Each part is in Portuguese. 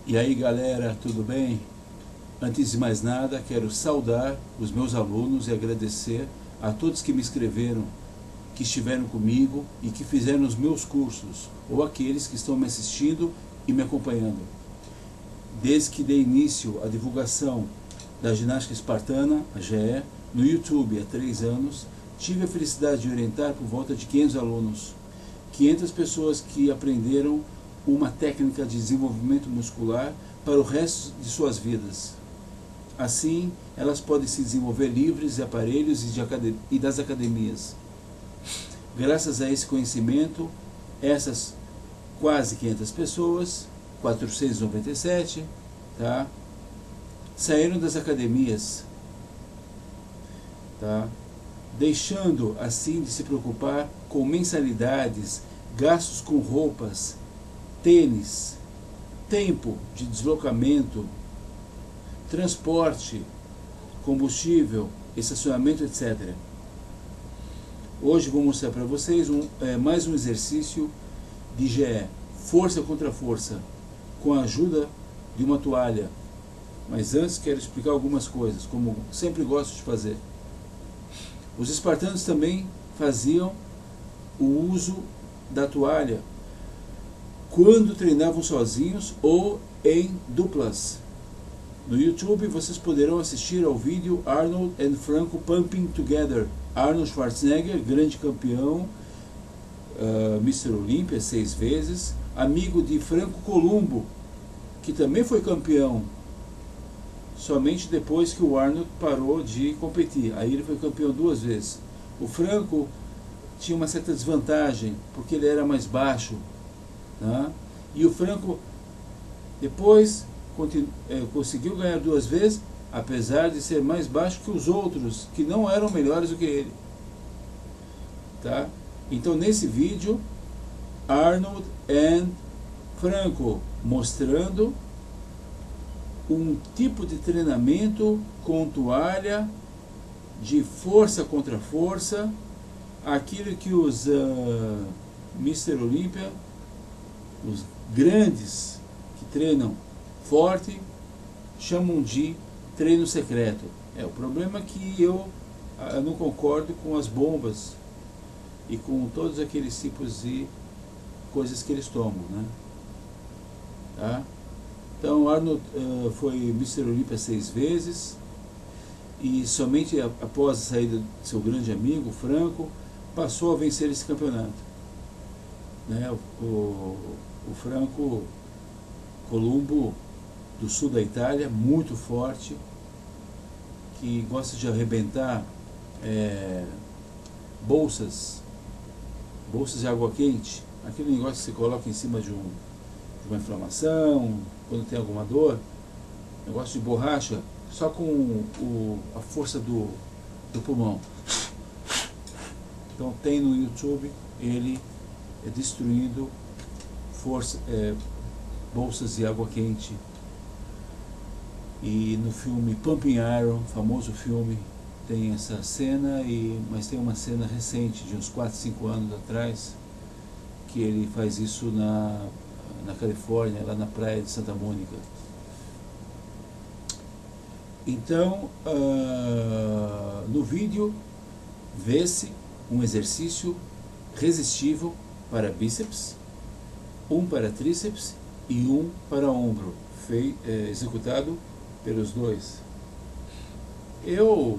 E aí galera, tudo bem? Antes de mais nada, quero saudar os meus alunos e agradecer a todos que me escreveram, que estiveram comigo e que fizeram os meus cursos, ou aqueles que estão me assistindo e me acompanhando. Desde que dei início à divulgação da ginástica espartana, a GE, no YouTube há 3 anos, tive a felicidade de orientar por volta de 500 alunos, 500 pessoas que aprenderam uma técnica de desenvolvimento muscular para o resto de suas vidas. Assim, elas podem se desenvolver livres de aparelhos e das academias. Graças a esse conhecimento, essas quase 500 pessoas, 497, tá, saíram das academias, tá, deixando assim de se preocupar com mensalidades, gastos com roupas, tênis, tempo de deslocamento, transporte, combustível, estacionamento, etc. Hoje vou mostrar para vocês mais um exercício de GE, força contra força, com a ajuda de uma toalha. Mas antes quero explicar algumas coisas, como sempre gosto de fazer. Os espartanos também faziam o uso da toalha quando treinavam sozinhos ou em duplas. No YouTube vocês poderão assistir ao vídeo Arnold and Franco Pumping Together. Arnold Schwarzenegger, grande campeão, Mr. Olympia 6 vezes, amigo de Franco Columbu, que também foi campeão, somente depois que o Arnold parou de competir. Aí ele foi campeão 2 vezes. O Franco tinha uma certa desvantagem, porque ele era mais baixo, né? E o Franco depois conseguiu ganhar 2 vezes, apesar de ser mais baixo que os outros, que não eram melhores do que ele, tá? Então nesse vídeo, Arnold and Franco mostrando um tipo de treinamento com toalha, de força contra força, aquilo que os Mr. Olympia, os grandes que treinam forte, chamam de treino secreto. O problema é que eu não concordo com as bombas e com todos aqueles tipos de coisas que eles tomam, né? Tá? Então Arnold foi Mr. Olympia 6 vezes, e somente após a saída de seu grande amigo, Franco, passou a vencer esse campeonato, né? O Franco Columbu, do sul da Itália, muito forte, que gosta de arrebentar bolsas de água quente, aquele negócio que você coloca em cima de uma inflamação, quando tem alguma dor, negócio de borracha, só com a força do pulmão. Então tem no YouTube ele destruindo bolsas de água quente. E no filme Pumping Iron, famoso filme, tem essa cena, mas tem uma cena recente, de uns 4, 5 anos atrás, que ele faz isso na Califórnia, lá na praia de Santa Mônica. Então, no vídeo, vê-se um exercício resistível para bíceps, um para tríceps e um para ombro, executado pelos dois. Eu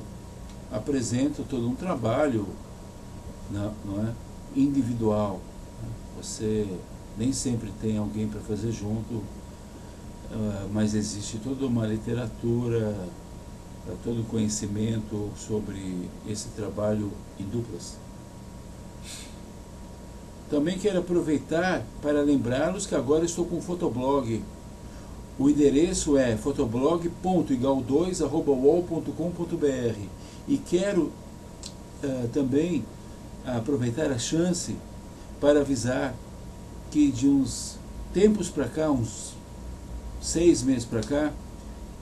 apresento todo um trabalho, não é, individual. Você nem sempre tem alguém para fazer junto, mas existe toda uma literatura, todo o conhecimento sobre esse trabalho em duplas. Também quero aproveitar para lembrá-los que agora estou com um fotoblog. O endereço é fotoblog.igal2@uol.com.br, e quero também aproveitar a chance para avisar que de uns tempos para cá, uns 6 meses para cá,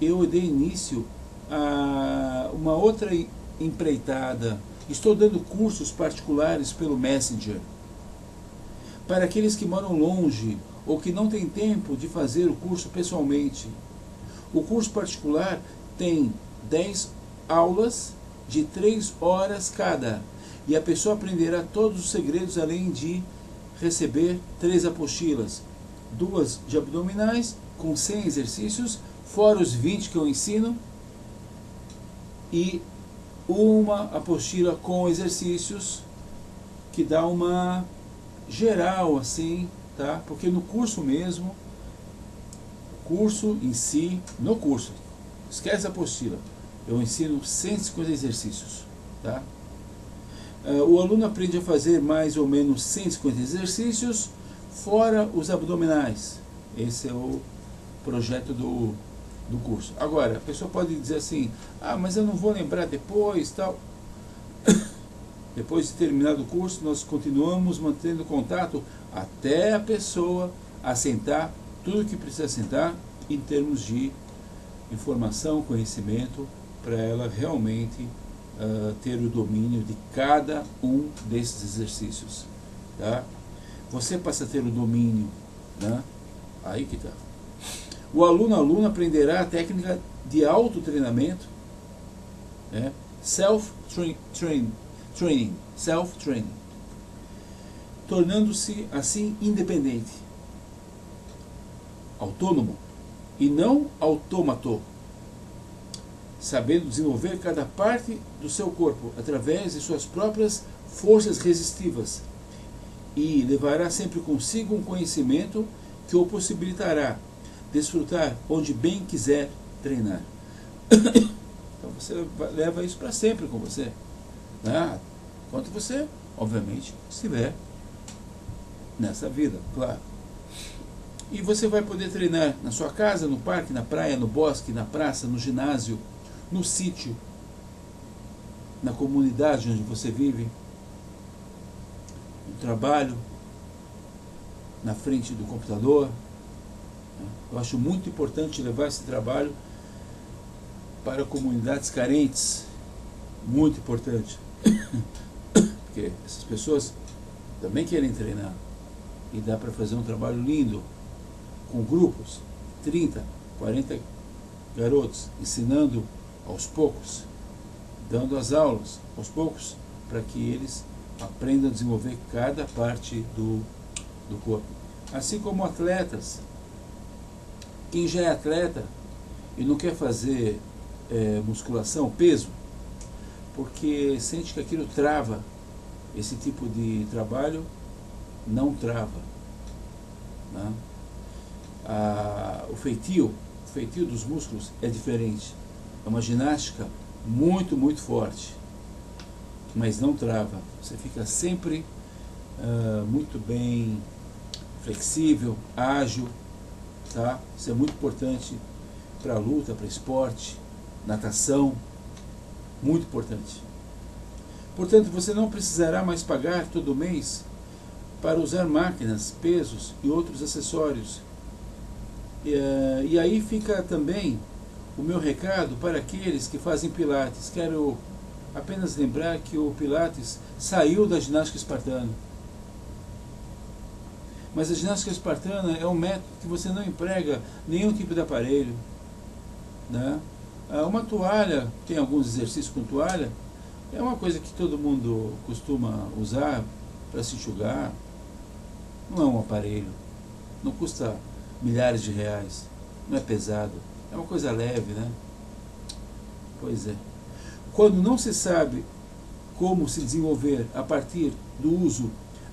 eu dei início a uma outra empreitada. Estou dando cursos particulares pelo Messenger para aqueles que moram longe ou que não tem tempo de fazer o curso pessoalmente. O curso particular tem 10 aulas de 3 horas cada, e a pessoa aprenderá todos os segredos, além de receber 3 apostilas, 2 de abdominais com 100 exercícios, fora os 20 que eu ensino, e uma apostila com exercícios que dá uma geral assim, tá? Porque no curso mesmo, curso em si, no curso, esquece a apostila, eu ensino 150 exercícios, tá? O aluno aprende a fazer mais ou menos 150 exercícios, fora os abdominais. Esse é o projeto do curso. Agora, a pessoa pode dizer assim, mas eu não vou lembrar depois, tal. Depois de terminado o curso, nós continuamos mantendo contato até a pessoa assentar tudo o que precisa assentar em termos de informação, conhecimento, para ela realmente ter o domínio de cada um desses exercícios, tá? Você passa a ter o domínio, né? Aí que tá. O aluno aprenderá a técnica de autotreinamento, né? Self-training, tornando-se assim independente, autônomo e não autômato, sabendo desenvolver cada parte do seu corpo através de suas próprias forças resistivas, e levará sempre consigo um conhecimento que o possibilitará desfrutar onde bem quiser treinar. Então você leva isso para sempre com você, né? Enquanto você, obviamente, estiver nessa vida, claro. E você vai poder treinar na sua casa, no parque, na praia, no bosque, na praça, no ginásio, no sítio, na comunidade onde você vive, no trabalho, na frente do computador. Eu acho muito importante levar esse trabalho para comunidades carentes, muito importante, porque essas pessoas também querem treinar, e dá para fazer um trabalho lindo, com grupos, 30, 40 garotos, ensinando aos poucos, dando as aulas aos poucos, para que eles aprendam a desenvolver cada parte do corpo. Assim como atletas, quem já é atleta e não quer fazer musculação, peso, porque sente que aquilo trava, esse tipo de trabalho não trava, né? O feitio dos músculos é diferente, é uma ginástica muito, muito forte, mas não trava, você fica sempre muito bem flexível, ágil, tá? Isso é muito importante para a luta, para esporte, natação, muito importante. Portanto, você não precisará mais pagar todo mês para usar máquinas, pesos e outros acessórios. E aí fica também o meu recado para aqueles que fazem Pilates. Quero apenas lembrar que o Pilates saiu da ginástica espartana. Mas a ginástica espartana é um método que você não emprega nenhum tipo de aparelho, né? Uma toalha, tem alguns exercícios com toalha, é uma coisa que todo mundo costuma usar para se enxugar. Não é um aparelho, não custa milhares de reais, não é pesado, é uma coisa leve, né? Pois é. Quando não se sabe como se desenvolver a partir do uso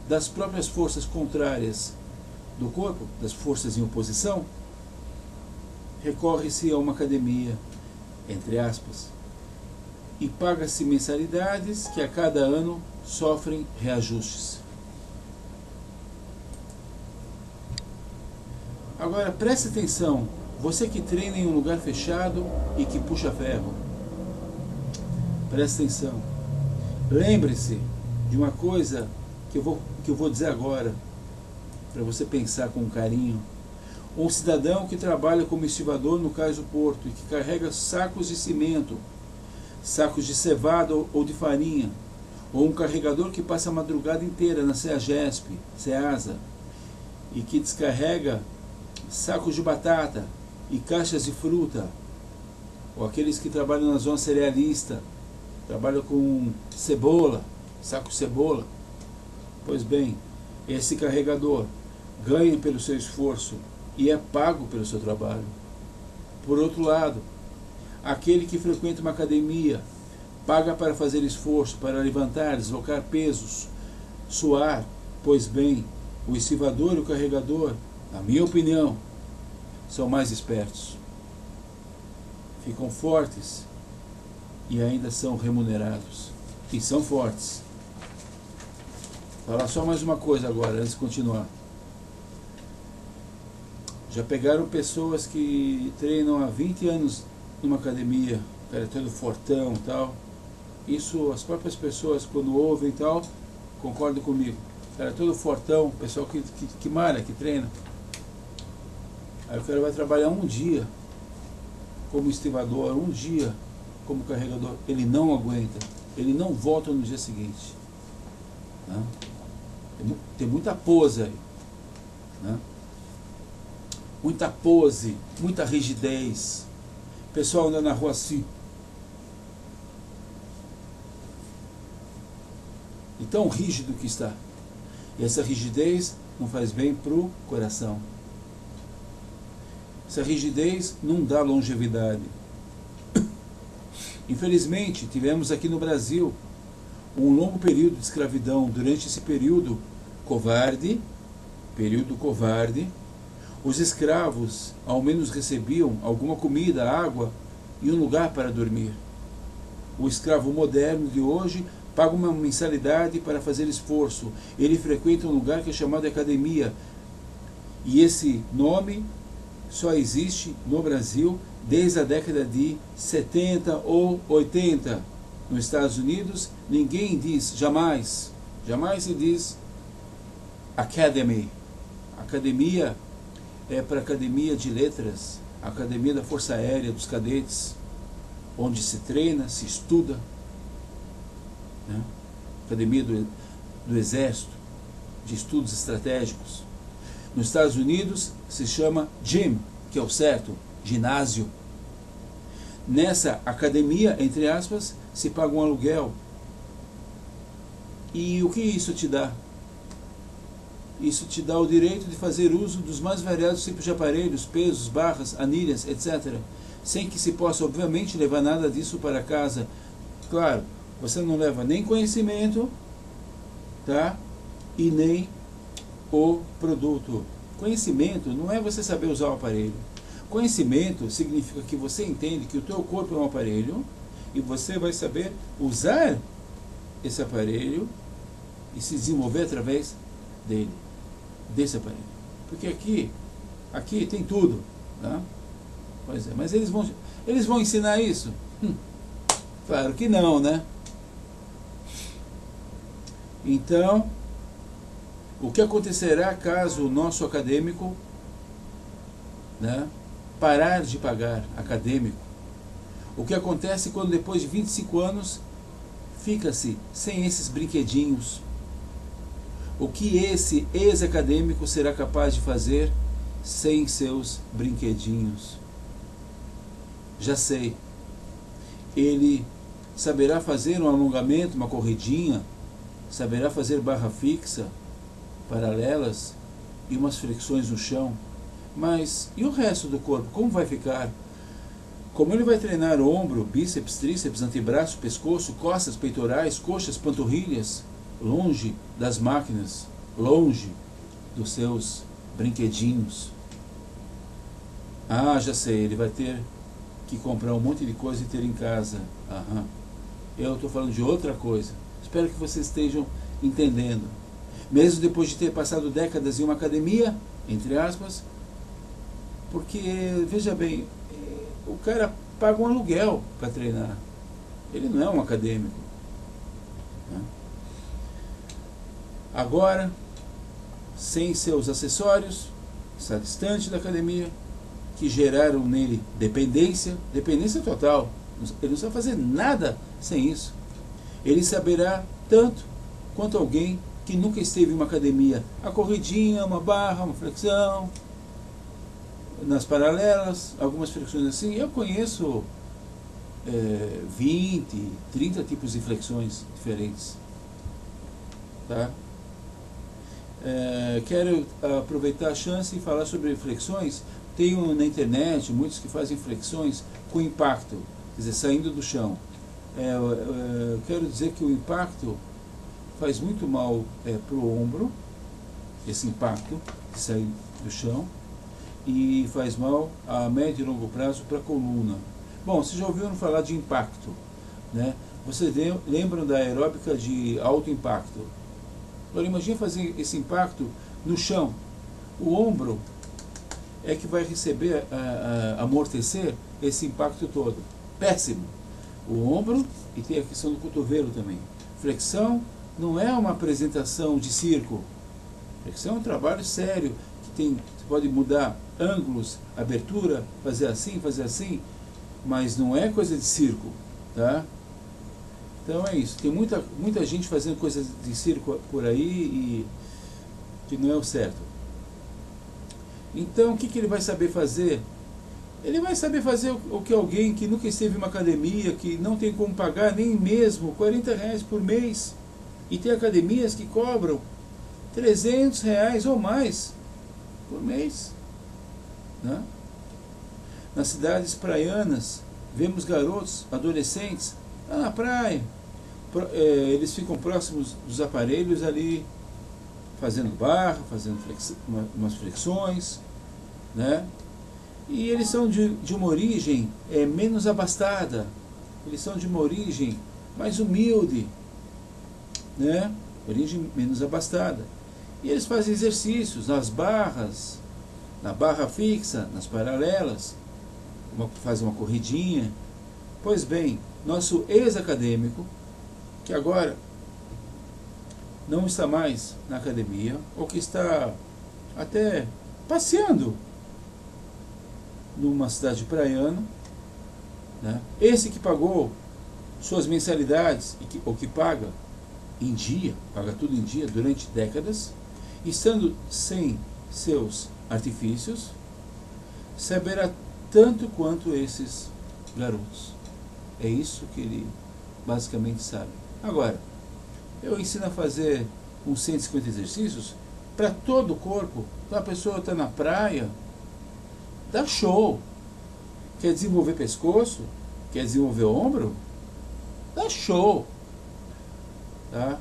das próprias forças contrárias do corpo, das forças em oposição, recorre-se a uma academia, entre aspas, e paga-se mensalidades que a cada ano sofrem reajustes. Agora preste atenção, você que treina em um lugar fechado e que puxa ferro, preste atenção, lembre-se de uma coisa que eu vou dizer agora, para você pensar com carinho. Um cidadão que trabalha como estivador no cais do porto e que carrega sacos de cimento, sacos de cevada ou de farinha, ou um carregador que passa a madrugada inteira na CEAGESP, CEASA, e que descarrega sacos de batata e caixas de fruta, ou aqueles que trabalham na zona cerealista, trabalham com cebola, saco de cebola. Pois bem, esse carregador ganha pelo seu esforço e é pago pelo seu trabalho. Por outro lado, aquele que frequenta uma academia, paga para fazer esforço, para levantar, deslocar pesos, suar. Pois bem, o estivador e o carregador, na minha opinião, são mais espertos. Ficam fortes e ainda são remunerados. E são fortes. Vou falar só mais uma coisa agora, antes de continuar. Já pegaram pessoas que treinam há 20 anos numa academia, o cara é todo fortão e tal. Isso, as próprias pessoas, quando ouvem e tal, concordam comigo. O cara é todo fortão, pessoal que malha, que treina. Aí o cara vai trabalhar um dia como estivador, um dia como carregador. Ele não aguenta, ele não volta no dia seguinte. Né? Tem muita pose aí. Né? Muita pose, muita rigidez. O pessoal anda na rua assim. E tão rígido que está. E essa rigidez não faz bem para o coração. Essa rigidez não dá longevidade. Infelizmente, tivemos aqui no Brasil um longo período de escravidão. Durante esse período covarde, os escravos ao menos recebiam alguma comida, água e um lugar para dormir. O escravo moderno de hoje paga uma mensalidade para fazer esforço. Ele frequenta um lugar que é chamado academia. E esse nome só existe no Brasil desde a década de 70 ou 80. Nos Estados Unidos, ninguém diz, jamais se diz academy. Academia é para academia de letras, a academia da Força Aérea, dos cadetes, onde se treina, se estuda. Né? Academia do Exército, de estudos estratégicos. Nos Estados Unidos se chama gym, que é o certo, ginásio. Nessa academia, entre aspas, se paga um aluguel. E o que isso te dá? Isso te dá o direito de fazer uso dos mais variados tipos de aparelhos, pesos, barras, anilhas, etc. Sem que se possa, obviamente, levar nada disso para casa. Claro, você não leva nem conhecimento, tá? E nem o produto. Conhecimento não é você saber usar o aparelho. Conhecimento significa que você entende que o teu corpo é um aparelho e você vai saber usar esse aparelho e se desenvolver através dele, desse aparelho. Porque aqui tem tudo, tá? Pois é, mas eles vão ensinar isso? Claro que não, né? Então, o que acontecerá caso o nosso acadêmico, né, parar de pagar acadêmico? O que acontece quando depois de 25 anos fica-se sem esses brinquedinhos? O que esse ex-acadêmico será capaz de fazer sem seus brinquedinhos? Já sei. Ele saberá fazer um alongamento, uma corridinha, saberá fazer barra fixa, paralelas e umas flexões no chão. Mas e o resto do corpo? Como vai ficar? Como ele vai treinar ombro, bíceps, tríceps, antebraço, pescoço, costas, peitorais, coxas, panturrilhas, longe das máquinas, longe dos seus brinquedinhos? Ah, já sei, ele vai ter que comprar um monte de coisa e ter em casa. Aham. Eu estou falando de outra coisa. Espero que vocês estejam entendendo. Mesmo depois de ter passado décadas em uma academia, entre aspas, porque, veja bem, o cara paga um aluguel para treinar. Ele não é um acadêmico. Né? Agora, sem seus acessórios, está distante da academia, que geraram nele dependência total. Ele não sabe fazer nada sem isso. Ele saberá tanto quanto alguém que que nunca esteve em uma academia? A corridinha, uma barra, uma flexão, nas paralelas, algumas flexões assim. Eu conheço 20, 30 tipos de flexões diferentes. Tá? Quero aproveitar a chance e falar sobre flexões. Tenho na internet muitos que fazem flexões com impacto, quer dizer, saindo do chão. Quero dizer que o impacto faz muito mal para o ombro, esse impacto de sair do chão, e faz mal a médio e longo prazo para a coluna. Bom, vocês já ouviram falar de impacto, né? Vocês lembram da aeróbica de alto impacto? Agora imagine fazer esse impacto no chão. O ombro é que vai receber, amortecer esse impacto todo. Péssimo. O ombro, e tem a questão do cotovelo também. Flexão não é uma apresentação de circo. Flexão é um trabalho sério, que você pode mudar ângulos, abertura, fazer assim, mas não é coisa de circo, tá? Então é isso. Tem muita gente fazendo coisas de circo por aí e que não é o certo. Então o que ele vai saber fazer? Ele vai saber fazer o que alguém que nunca esteve em uma academia, que não tem como pagar nem mesmo R$40 por mês. E tem academias que cobram R$300 ou mais por mês, né? Nas cidades praianas, vemos garotos, adolescentes, lá na praia. Eles ficam próximos dos aparelhos ali, fazendo barra, fazendo umas flexões, né? E eles são de uma origem menos abastada, eles são de uma origem mais humilde, né? Origem menos abastada. E eles fazem exercícios nas barras, na barra fixa, nas paralelas, fazem uma corridinha. Pois bem, nosso ex-acadêmico, que agora não está mais na academia, ou que está até passeando numa cidade praiana, né? Esse que pagou suas mensalidades, ou que paga em dia, paga tudo em dia durante décadas, estando sem seus artifícios, saberá tanto quanto esses garotos. É isso que ele basicamente sabe. Agora, eu ensino a fazer uns 150 exercícios para todo o corpo. Então a pessoa está na praia, dá show. Quer desenvolver pescoço? Quer desenvolver ombro? Dá show. Tá?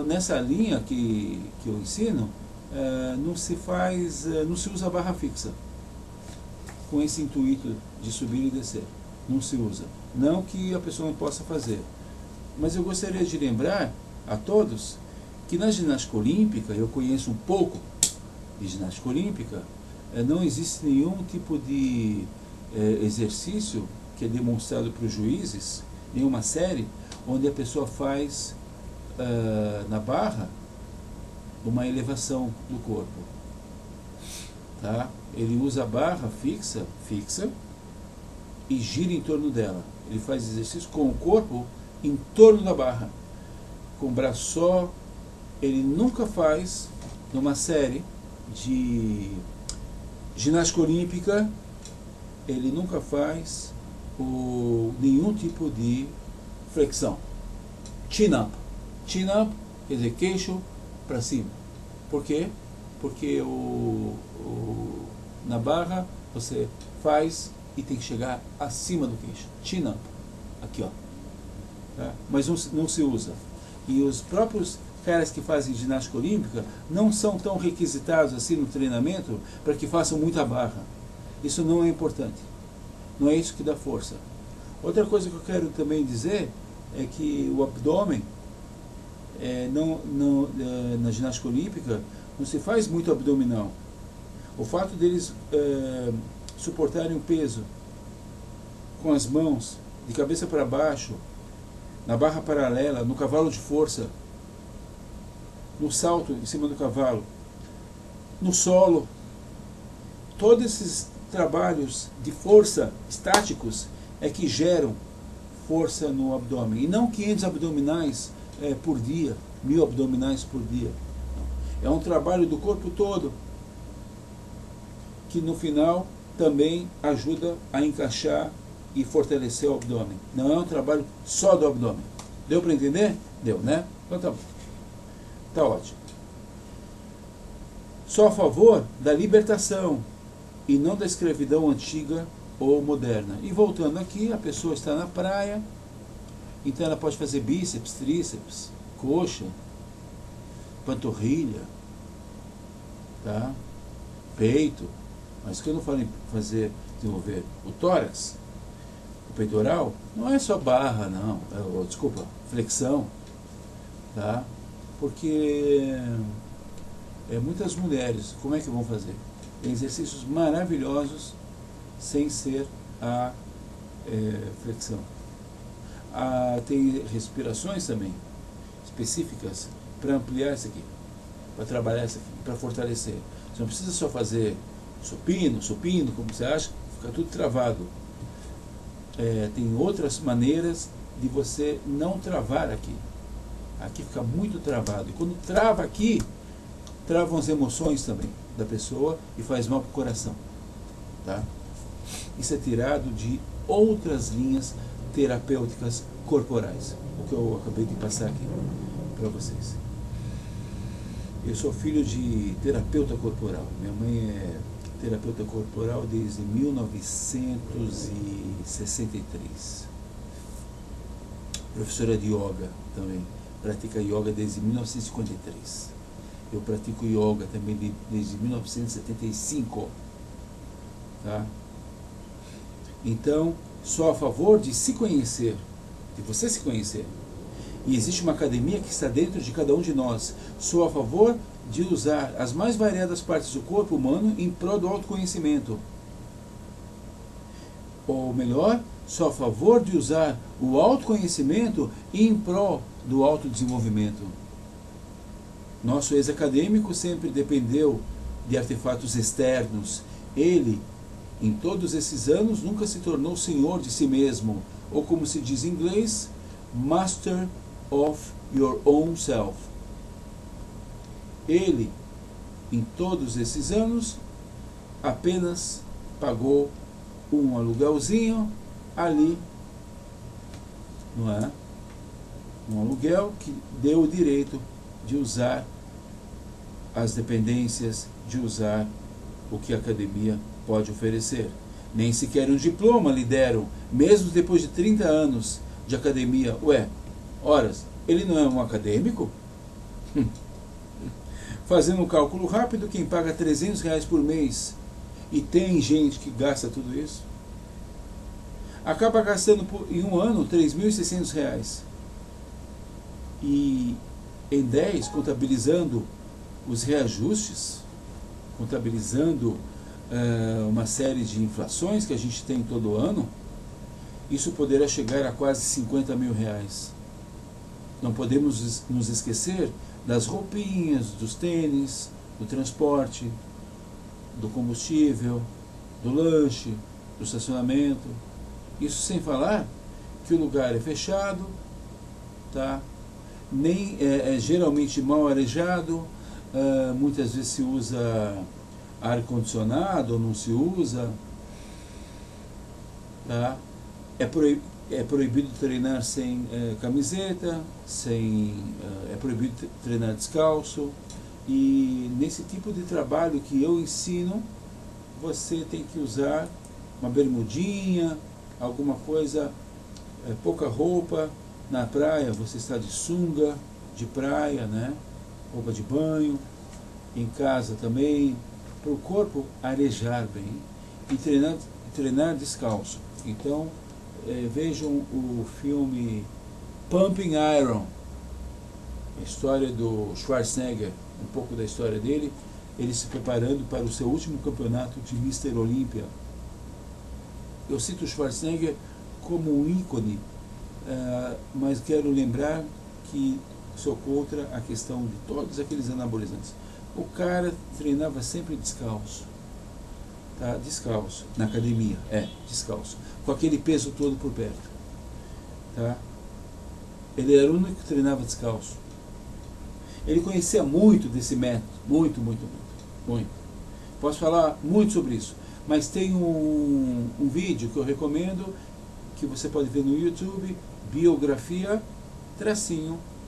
Nessa linha que eu ensino, não se usa barra fixa com esse intuito de subir e descer. Não se usa. Não que a pessoa não possa fazer. Mas eu gostaria de lembrar a todos que na ginástica olímpica, eu conheço um pouco de ginástica olímpica, não existe nenhum tipo de exercício que é demonstrado para os juízes, nenhuma série, onde a pessoa faz na barra uma elevação do corpo. Tá? Ele usa a barra fixa e gira em torno dela. Ele faz exercício com o corpo em torno da barra, com o braço só. Ele nunca faz, numa série de ginástica olímpica, ele nunca faz nenhum tipo de flexão. Chin up. Chin up quer dizer queixo para cima. Por quê? Porque na barra você faz e tem que chegar acima do queixo. Chin up. Aqui, ó. Tá? Mas não se usa. E os próprios caras que fazem ginástica olímpica não são tão requisitados assim no treinamento para que façam muita barra. Isso não é importante. Não é isso que dá força. Outra coisa que eu quero também dizer é que o abdômen, na ginástica olímpica, não se faz muito abdominal. O fato deles suportarem o peso com as mãos, de cabeça para baixo, na barra paralela, no cavalo de força, no salto em cima do cavalo, no solo, todos esses trabalhos de força estáticos é que geram força no abdômen, e não 500 abdominais por dia, 1000 abdominais por dia. É um trabalho do corpo todo, que no final também ajuda a encaixar e fortalecer o abdômen. Não é um trabalho só do abdômen. Deu para entender? Deu, né? Então tá bom. Tá ótimo. Só a favor da libertação e não da escravidão antiga ou moderna. E voltando aqui, a pessoa está na praia, então ela pode fazer bíceps, tríceps, coxa, panturrilha, tá? Peito. Mas que eu não falo em desenvolver o tórax, o peitoral, não é só barra, não. Desculpa, flexão, tá? Porque muitas mulheres, como é que vão fazer? Tem exercícios maravilhosos sem ser a flexão. Tem respirações também específicas para ampliar isso aqui, para trabalhar isso aqui, para fortalecer. Você não precisa só fazer supino, como você acha, fica tudo travado. Tem outras maneiras de você não travar aqui. Aqui fica muito travado. E quando trava aqui, travam as emoções também da pessoa e faz mal para o coração. Tá? Isso é tirado de outras linhas terapêuticas corporais. O que eu acabei de passar aqui para vocês. Eu sou filho de terapeuta corporal. Minha mãe é terapeuta corporal desde 1963. Professora de yoga também. Pratica yoga desde 1953. Eu pratico yoga também desde 1975. Tá? Então, sou a favor de se conhecer, de você se conhecer. E existe uma academia que está dentro de cada um de nós. Sou a favor de usar as mais variadas partes do corpo humano em prol do autoconhecimento. Ou melhor, sou a favor de usar o autoconhecimento em prol do autodesenvolvimento. Nosso ex-acadêmico sempre dependeu de artefatos externos. Ele, em todos esses anos, nunca se tornou senhor de si mesmo, ou como se diz em inglês, master of your own self. Ele, em todos esses anos, apenas pagou um aluguelzinho ali, não é? Um aluguel que deu o direito de usar as dependências, de usar o que a academia pode oferecer. Nem sequer um diploma lhe deram, mesmo depois de 30 anos de academia. Horas, ele não é um acadêmico? Fazendo um cálculo rápido, quem paga R$300 por mês, e tem gente que gasta tudo isso, acaba gastando em um ano R$3.600. E em 10, contabilizando os reajustes, contabilizando uma série de inflações que a gente tem todo ano, isso poderá chegar a quase R$50 mil. Não podemos nos esquecer das roupinhas, dos tênis, do transporte, do combustível, do lanche, do estacionamento. Isso sem falar que o lugar é fechado, tá? Nem é geralmente mal arejado, muitas vezes se usa ar-condicionado ou não se usa, tá? É proibido treinar sem camiseta, é proibido treinar descalço, e nesse tipo de trabalho que eu ensino, você tem que usar uma bermudinha, alguma coisa, pouca roupa. Na praia você está de sunga, de praia, né? Roupa de banho, em casa também, para o corpo arejar bem e treinar descalço. Então, vejam o filme Pumping Iron, a história do Schwarzenegger, um pouco da história dele, ele se preparando para o seu último campeonato de Mr. Olympia. Eu cito o Schwarzenegger como um ícone, mas quero lembrar que sou contra a questão de todos aqueles anabolizantes. O cara treinava sempre descalço, tá? Descalço, na academia, descalço, com aquele peso todo por perto, tá? Ele era o único que treinava descalço. Ele conhecia muito desse método, muito. Posso falar muito sobre isso, mas tem um vídeo que eu recomendo, que você pode ver no YouTube, biografia,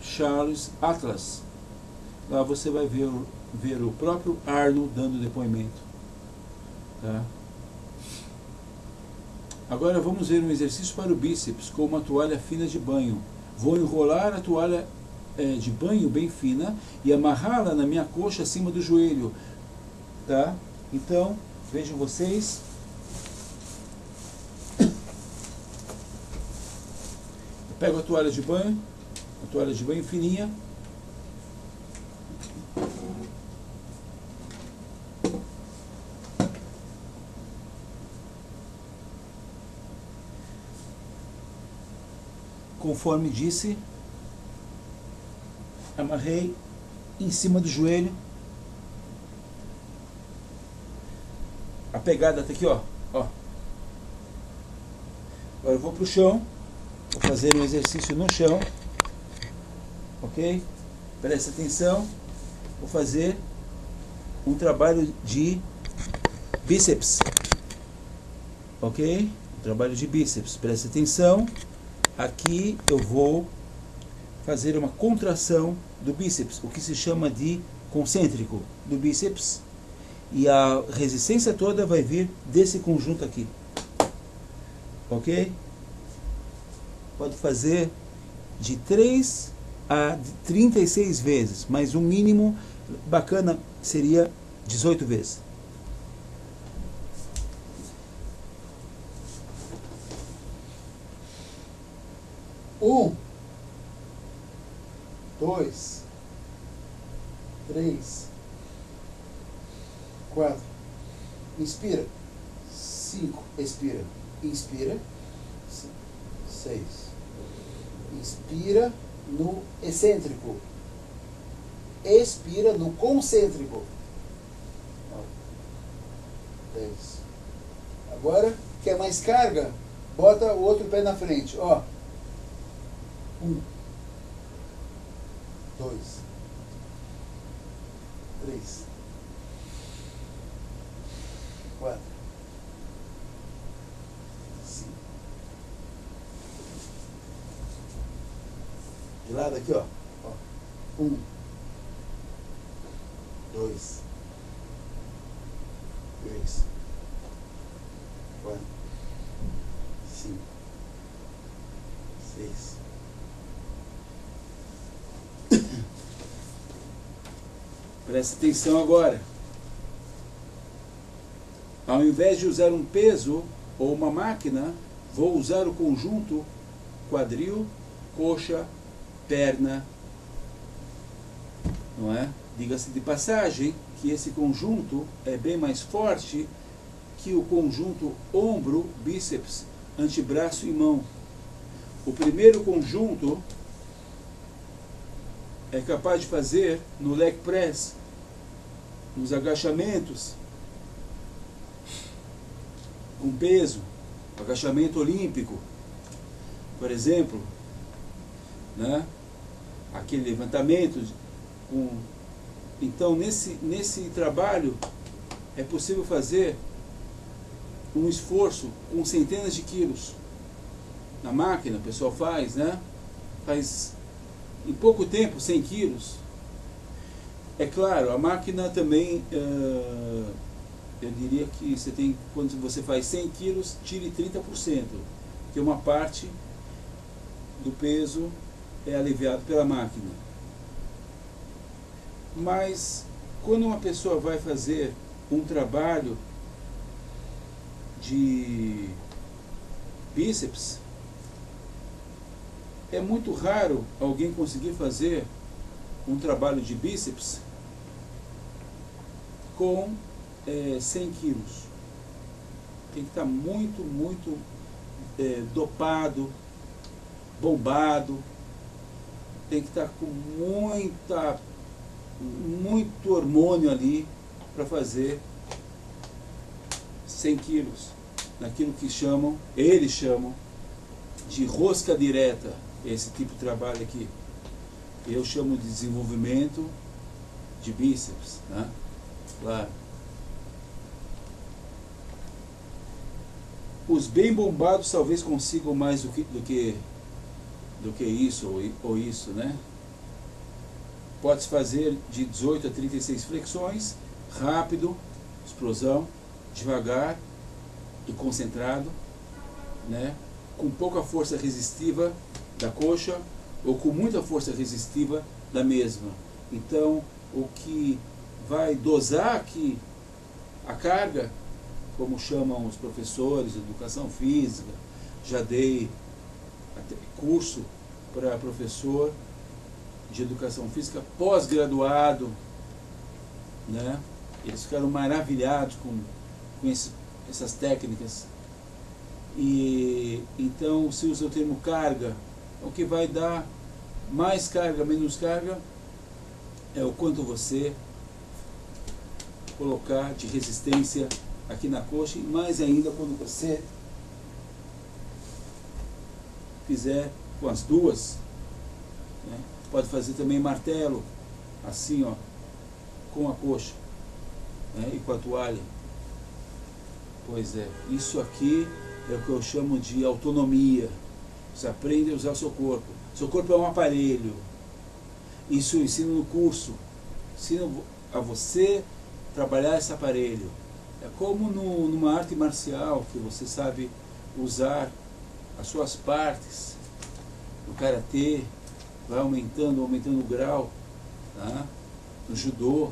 Charles Atlas. Lá você vai ver o próprio Arnold dando depoimento. Tá? Agora vamos ver um exercício para o bíceps com uma toalha fina de banho. Vou enrolar a toalha de banho bem fina e amarrá-la na minha coxa acima do joelho. Tá? Então, vejam vocês. Eu pego a toalha de banho fininha. Conforme disse, amarrei em cima do joelho. A pegada está aqui, ó. Agora eu vou para o chão. Vou fazer um exercício no chão. Ok? Presta atenção. Vou fazer um trabalho de bíceps. Ok? Um trabalho de bíceps. Presta atenção. Aqui eu vou fazer uma contração do bíceps, o que se chama de concêntrico do bíceps, e a resistência toda vai vir desse conjunto aqui. Ok? Pode fazer de 3 a 36 vezes, mas o mínimo bacana seria 18 vezes. Um, 2, 3, 4. Inspira. 5. Expira. Inspira. 6. Inspira no excêntrico. Expira no concêntrico. 10. Agora, quer mais carga? Bota o outro pé na frente. Ó. 1, 2, 3, 4, 5. De lado aqui, ó. 1, 2, 3, 4, 5, 6. Presta atenção agora. Ao invés de usar um peso ou uma máquina, vou usar o conjunto quadril, coxa, perna. Não é? Diga-se de passagem que esse conjunto é bem mais forte que o conjunto ombro, bíceps, antebraço e mão. O primeiro conjunto é capaz de fazer no leg press, nos agachamentos com peso, agachamento olímpico, por exemplo, né? Aquele levantamento com... Então nesse trabalho é possível fazer um esforço com centenas de quilos. Na máquina o pessoal faz, né? Faz em pouco tempo 100 quilos. É claro, a máquina também, eu diria que você tem, quando você faz 100 quilos, tire 30%, que uma parte do peso é aliviado pela máquina. Mas quando uma pessoa vai fazer um trabalho de bíceps, é muito raro alguém conseguir fazer um trabalho de bíceps com 100 quilos. Tem que estar muito dopado, bombado, tem que estar com muito hormônio ali para fazer 100 quilos, naquilo que eles chamam de rosca direta. esse tipo de trabalho aqui. Eu chamo de desenvolvimento de bíceps, né? Claro. Os bem bombados talvez consigam mais do que isso ou isso, né? Pode-se fazer de 18 a 36 flexões, rápido, explosão, devagar e concentrado, né? Com pouca força resistiva da coxa ou com muita força resistiva da mesma. Então, o que vai dosar aqui a carga, como chamam os professores de educação física, já dei até curso para professor de educação física pós-graduado, né? Eles ficaram maravilhados com essas técnicas. E então se usa o termo carga, o que vai dar mais carga, menos carga, é o quanto você colocar de resistência aqui na coxa, e mais ainda quando você fizer com as duas, né? Pode fazer também martelo, assim, ó, com a coxa, né? E com a toalha. Pois é, isso aqui é o que eu chamo de autonomia. Você aprende a usar o seu corpo. Seu corpo é um aparelho. Isso eu ensino no curso. Ensino a você trabalhar esse aparelho. É como numa arte marcial, que você sabe usar as suas partes. No karatê, vai aumentando o grau, tá? No judô,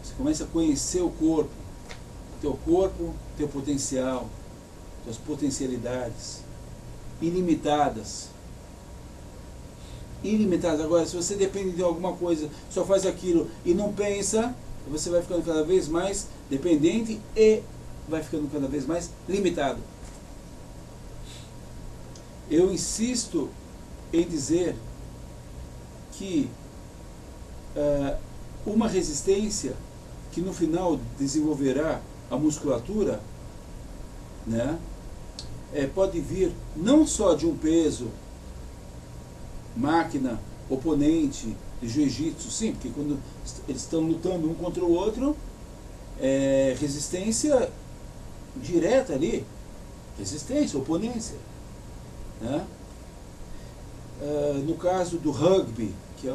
você começa a conhecer o corpo, teu potencial, tuas potencialidades ilimitadas. Agora, se você depende de alguma coisa, só faz aquilo e não pensa, você vai ficando cada vez mais dependente e vai ficando cada vez mais limitado. Eu insisto em dizer que uma resistência que no final desenvolverá a musculatura, né, pode vir não só de um peso, máquina, oponente, de jiu-jitsu, sim, porque quando eles estão lutando um contra o outro, resistência direta ali, resistência, oponência, né? No caso do rugby, que é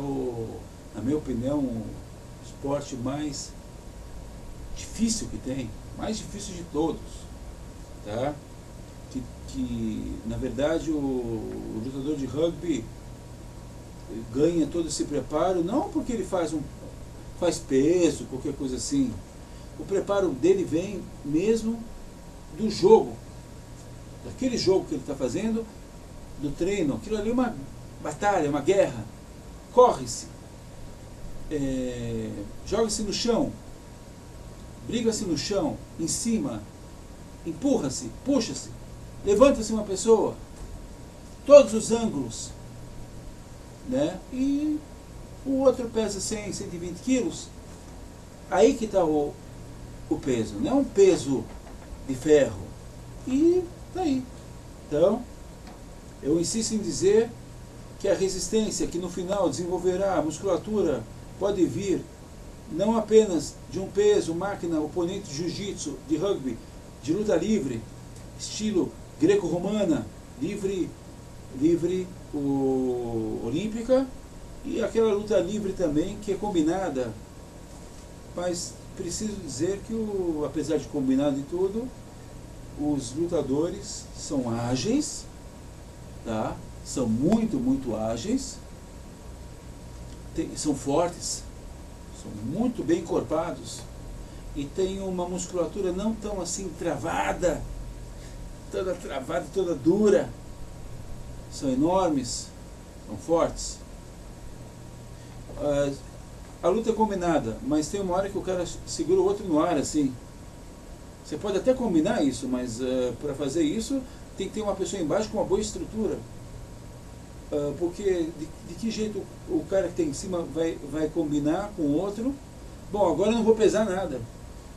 na minha opinião, o esporte mais difícil que tem, mais difícil de todos, tá? Que na verdade o lutador de rugby ganha todo esse preparo, não porque ele faz peso, qualquer coisa assim. O preparo dele vem mesmo do jogo, daquele jogo que ele está fazendo, do treino. Aquilo ali é uma batalha, uma guerra. Corre-se, joga-se no chão, briga-se no chão, em cima, empurra-se, puxa-se, levanta-se uma pessoa, todos os ângulos, né? E o outro pesa 100, 120 quilos, aí que está o peso, não é um peso de ferro, e tá aí. Então, eu insisto em dizer que a resistência que no final desenvolverá a musculatura pode vir não apenas de um peso, máquina, oponente de jiu-jitsu, de rugby, de luta livre, estilo greco-romana, livre olímpica, e aquela luta livre também que é combinada. Mas preciso dizer que, apesar de combinado e tudo, os lutadores são ágeis, tá? São muito, muito ágeis, são fortes, são muito bem encorpados e têm uma musculatura não tão assim travada, toda dura. São enormes, são fortes. A luta é combinada, mas tem uma hora que o cara segura o outro no ar assim. Você pode até combinar isso, mas para fazer isso tem que ter uma pessoa embaixo com uma boa estrutura. Porque de que jeito o cara que tem em cima vai combinar com o outro? Bom, agora eu não vou pesar nada.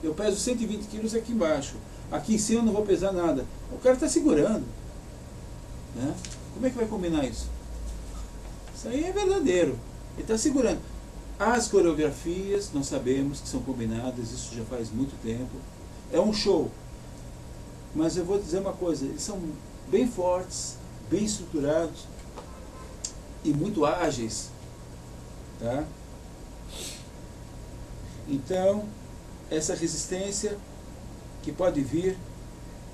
Eu peso 120 quilos aqui embaixo. Aqui em cima eu não vou pesar nada. O cara está segurando, né? Como é que vai combinar isso? Isso aí é verdadeiro. Ele está segurando. As coreografias, nós sabemos que são combinadas, isso já faz muito tempo. É um show. Mas eu vou dizer uma coisa, eles são bem fortes, bem estruturados e muito ágeis. Tá? Então, essa resistência que pode vir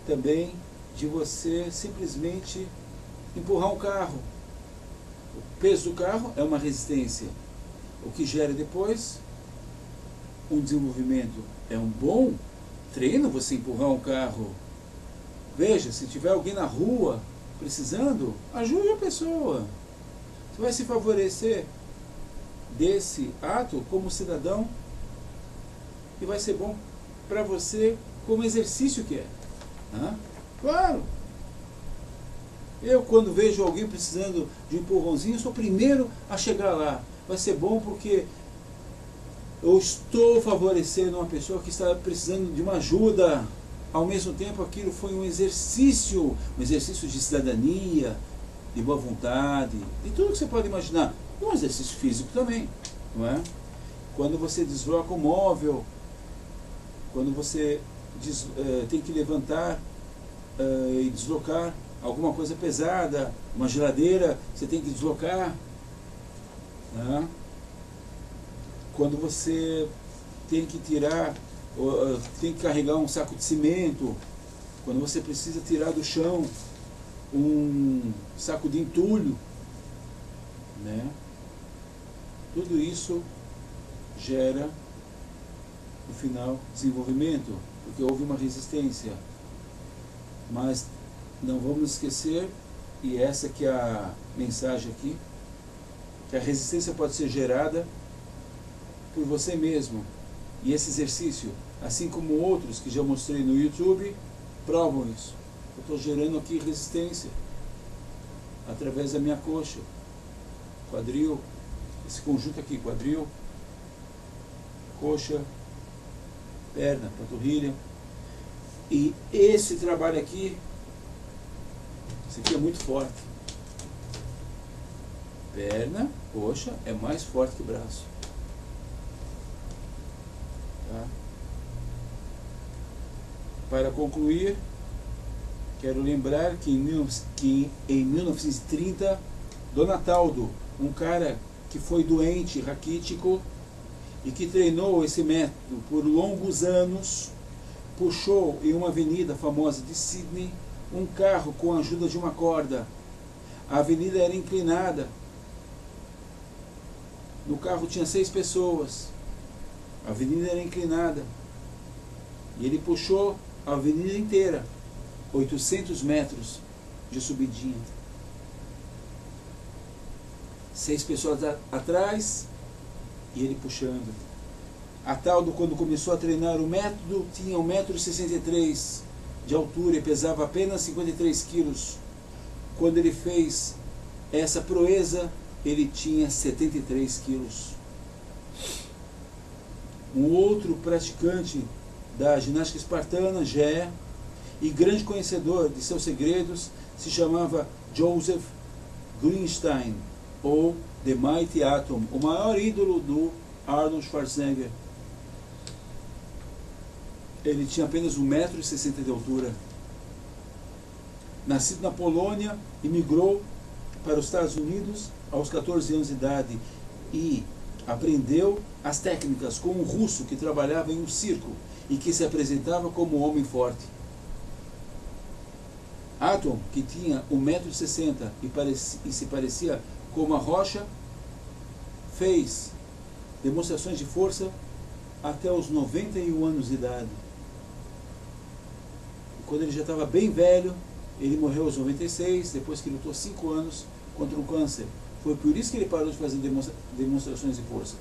também de você simplesmente empurrar um carro. O peso do carro é uma resistência. O que gera depois um desenvolvimento. É um bom treino você empurrar um carro. Veja, se tiver alguém na rua precisando, ajude a pessoa. Você vai se favorecer desse ato como cidadão e vai ser bom para você como exercício que é. Claro! Eu, quando vejo alguém precisando de um empurrãozinho, sou o primeiro a chegar lá. Vai ser bom porque eu estou favorecendo uma pessoa que está precisando de uma ajuda. Ao mesmo tempo, aquilo foi um exercício de cidadania, de boa vontade, de tudo que você pode imaginar. E um exercício físico também, não é? Quando você desloca um móvel, quando você tem que levantar e deslocar alguma coisa pesada, uma geladeira, você tem que deslocar. Né? Quando você tem que tirar, tem que carregar um saco de cimento, quando você precisa tirar do chão um saco de entulho, né? Tudo isso gera, no final, desenvolvimento, porque houve uma resistência. Mas não vamos esquecer, e essa que é a mensagem aqui, que a resistência pode ser gerada por você mesmo. E esse exercício, assim como outros que já mostrei no YouTube, provam isso. Eu estou gerando aqui resistência através da minha coxa, quadril, esse conjunto aqui, quadril, coxa, perna, panturrilha. E esse trabalho aqui, esse aqui é muito forte. Perna, coxa é mais forte que braço. Tá? Para concluir, quero lembrar que em 1930, Donataldo, um cara que foi doente, raquítico, e que treinou esse método por longos anos, puxou em uma avenida famosa de Sydney um carro com a ajuda de uma corda. A avenida era inclinada. No carro tinha 6 pessoas. A avenida era inclinada. E ele puxou a avenida inteira, 800 metros de subidinha. 6 pessoas atrás e ele puxando. Ataldo, quando começou a treinar o método, tinha 1,63 m de altura e pesava apenas 53 quilos. Quando ele fez essa proeza, ele tinha 73 quilos. Um outro praticante da ginástica espartana, Gé, e grande conhecedor de seus segredos, se chamava Joseph Greenstein, ou The Mighty Atom, o maior ídolo do Arnold Schwarzenegger. Ele tinha apenas 1,60 m de altura. Nascido na Polônia, imigrou para os Estados Unidos aos 14 anos de idade e aprendeu as técnicas com um russo que trabalhava em um circo e que se apresentava como um homem forte. Atom, que tinha 1,60 m e se parecia com uma rocha, fez demonstrações de força até os 91 anos de idade. E quando ele já estava bem velho, ele morreu aos 96, depois que lutou 5 anos contra um câncer. Foi por isso que ele parou de fazer demonstrações de força.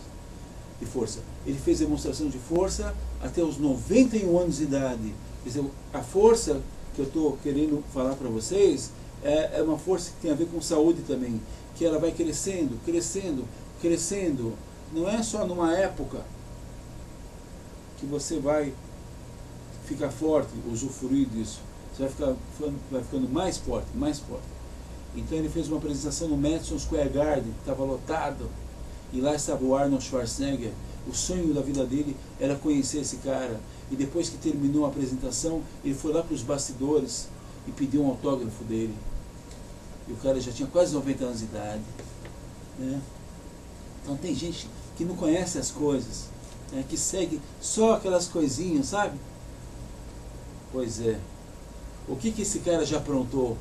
Ele fez demonstração de força até os 91 anos de idade. Quer dizer, a força que eu estou querendo falar para vocês é uma força que tem a ver com saúde também, que ela vai crescendo, crescendo, crescendo. Não é só numa época que você vai ficar forte, usufruir disso. Você vai ficando mais forte, mais forte. Então ele fez uma apresentação no Madison Square Garden, que estava lotado, e lá estava o Arnold Schwarzenegger. O sonho da vida dele era conhecer esse cara. E depois que terminou a apresentação, ele foi lá para os bastidores e pediu um autógrafo dele. E o cara já tinha quase 90 anos de idade, né? Então tem gente que não conhece as coisas, né? Que segue só aquelas coisinhas, sabe? Pois é. O que esse cara já aprontou?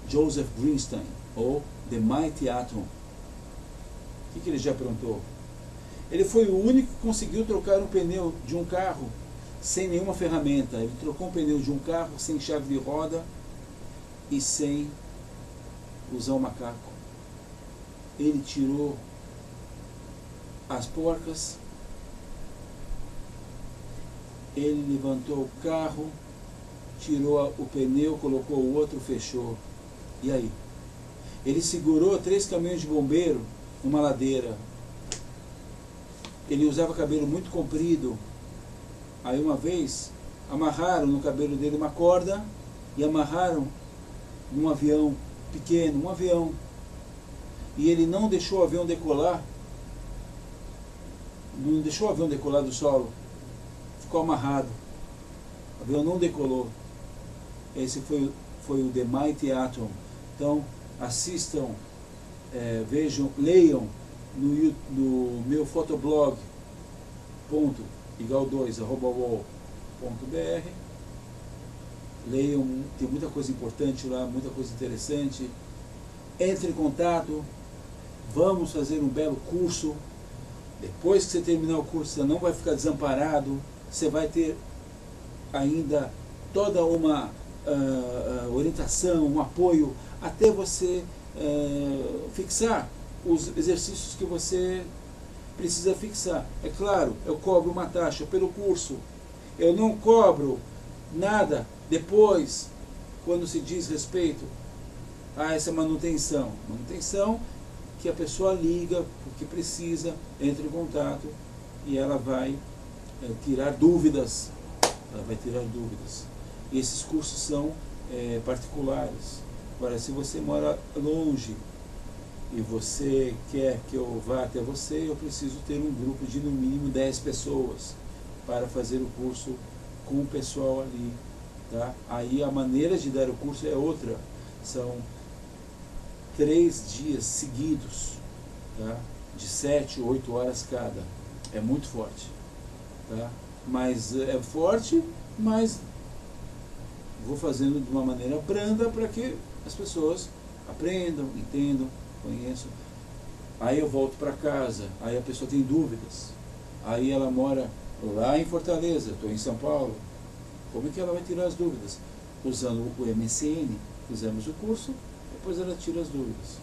Joseph Greenstein, ou The Mighty Atom. O que ele já aprontou? Ele foi o único que conseguiu trocar um pneu de um carro sem nenhuma ferramenta. Ele trocou um pneu de um carro sem chave de roda e sem usar um macaco. Ele tirou as porcas, ele levantou o carro, tirou o pneu, colocou o outro, fechou. E aí? Ele segurou 3 caminhões de bombeiro numa ladeira. Ele usava cabelo muito comprido. Aí uma vez amarraram no cabelo dele uma corda e amarraram num avião pequeno, um avião. E ele não deixou o avião decolar. Não deixou o avião decolar do solo. Ficou amarrado. O avião não decolou. Esse foi o The Mighty Atom. Então assistam, vejam, leiam no meu fotoblog .igal2@uol.br. Leiam, tem muita coisa importante lá, muita coisa interessante. Entre em contato, vamos fazer um belo curso. Depois que você terminar o curso, você não vai ficar desamparado, você vai ter ainda toda uma orientação, um apoio, até você fixar os exercícios que você precisa fixar. É claro, eu cobro uma taxa pelo curso, eu não cobro nada depois, quando se diz respeito a essa manutenção. Manutenção que a pessoa liga porque precisa, entra em contato e ela vai tirar dúvidas. Ela vai tirar dúvidas. E esses cursos são particulares. Agora, se você mora longe e você quer que eu vá até você, eu preciso ter um grupo de no mínimo 10 pessoas para fazer o curso com o pessoal ali. Tá? Aí a maneira de dar o curso é outra. São 3 dias seguidos, tá? De 7 ou 8 horas cada. É muito forte. Tá? Mas é forte, mas vou fazendo de uma maneira branda para que as pessoas aprendam, entendam, conheçam. Aí eu volto para casa, aí a pessoa tem dúvidas. Aí ela mora lá em Fortaleza, estou em São Paulo. Como é que ela vai tirar as dúvidas? Usando o MSN, fizemos o curso, depois ela tira as dúvidas.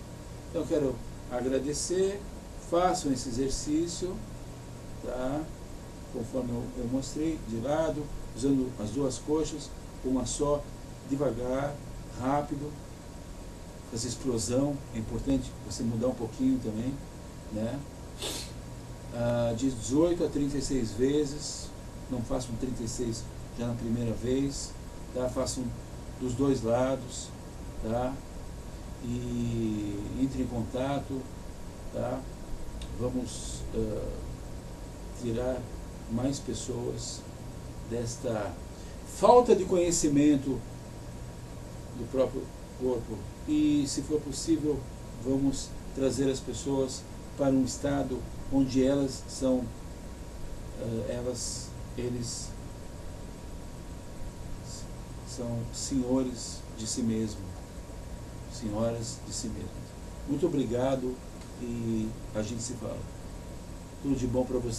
Então eu quero agradecer, façam esse exercício, tá? Conforme eu mostrei, de lado, usando as 2 coxas, uma só, devagar, rápido, fazer explosão, é importante você mudar um pouquinho também, né? De 18 a 36 vezes, não façam 36 já na primeira vez, tá? Façam dos 2 lados, tá? E entre em contato, tá? Vamos tirar mais pessoas desta falta de conhecimento do próprio corpo. E, se for possível, vamos trazer as pessoas para um estado onde eles são senhores de si mesmos, senhoras de si mesmos. Muito obrigado e a gente se fala. Tudo de bom para você.